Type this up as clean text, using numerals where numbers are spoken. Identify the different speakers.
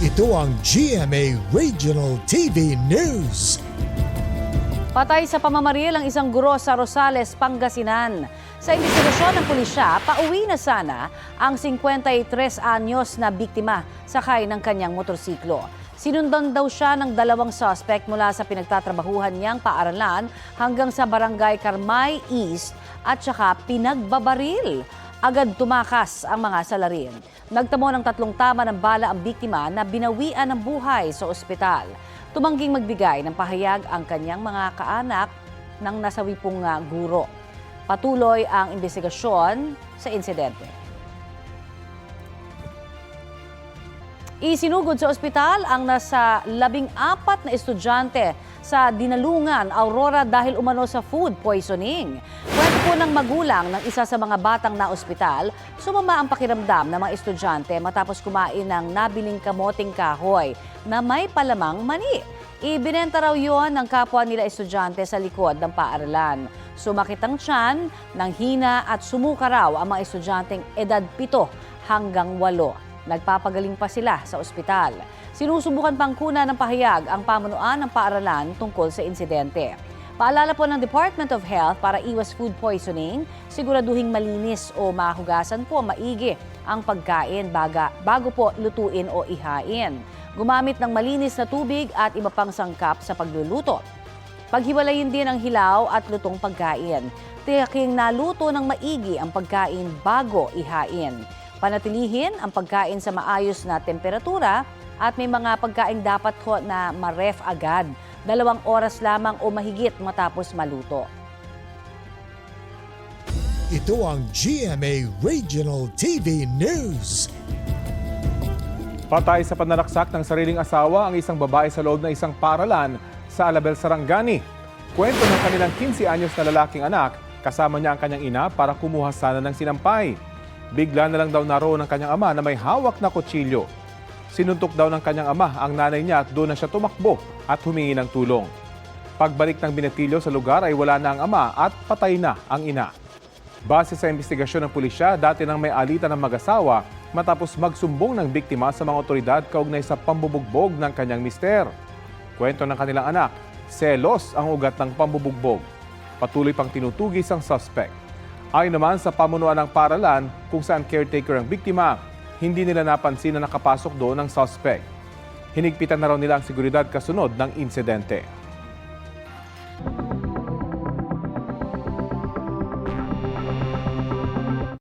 Speaker 1: Ito ang GMA Regional TV News.
Speaker 2: Patay sa pamamaril ang isang guro sa Rosales, Pangasinan. Sa investigasyon ng pulisya, pauwi na sana ang 53 anyos na biktima sakay ng kanyang motorsiklo. Sinundan daw siya ng dalawang suspect mula sa pinagtatrabahuhan niyang paaralan hanggang sa Barangay Carmay East at saka pinagbabaril. Agad tumakas ang mga salarin. Nagtamo ng 3 tama ng bala ang biktima na binawian ng buhay sa ospital. Tumangging magbigay ng pahayag ang kanyang mga kaanak ng nasawi pong guro. Patuloy ang investigasyon sa insidente. Isinugod sa ospital ang nasa 14 na estudyante sa Dinalungan, Aurora dahil umano sa food poisoning. Kwento po ng magulang ng isa sa mga batang na ospital, sumama ang pakiramdam ng mga estudyante matapos kumain ng nabiling kamoting kahoy na may palamang mani. Ibinenta raw yon ng kapwa nila estudyante sa likod ng paaralan. Sumakit ang tiyan, nanghina at sumuka raw ang mga estudyanteng edad 7 hanggang 8. Nagpapagaling pa sila sa ospital. Sinusubukan pang kuna ng pahayag ang pamunuan ng paaralan tungkol sa insidente. Paalala po ng Department of Health para iwas food poisoning, siguraduhing malinis o mahugasan po maigi ang pagkain bago po lutuin o ihain. Gumamit ng malinis na tubig at iba pang sangkap sa pagluluto. Paghiwalayin din ang hilaw at lutong pagkain. Tiyaking naluto ng maigi ang pagkain bago ihain. Panatilihin ang pagkain sa maayos na temperatura at may mga pagkain dapat na ma-ref agad. 2 oras lamang o mahigit matapos maluto.
Speaker 1: Ito ang GMA Regional TV News.
Speaker 3: Patay sa pananaksak ng sariling asawa ang isang babae sa loob ng isang paaralan sa Alabel, Sarangani. Kwento ng kanilang 15 anyos na lalaking anak, kasama niya ang kanyang ina para kumuha sana ng sinampay. Bigla na lang daw naroon ng kanyang ama na may hawak na kutsilyo. Sinuntok daw ng kanyang ama ang nanay niya at doon na siya tumakbo at humingi ng tulong. Pagbalik ng binatilyo sa lugar ay wala na ang ama at patay na ang ina. Base sa investigasyon ng pulisya, dati nang may alitan ng mag-asawa matapos magsumbong ng biktima sa mga otoridad kaugnay sa pambubugbog ng kanyang mister. Kwento ng kanilang anak, selos ang ugat ng pambubugbog. Patuloy pang tinutugis ang suspect. Ayon naman sa pamunuan ng paaralan kung saan caretaker ang biktima, hindi nila napansin na nakapasok doon ang suspect. Hinigpitan na raw nila ang seguridad kasunod ng insidente.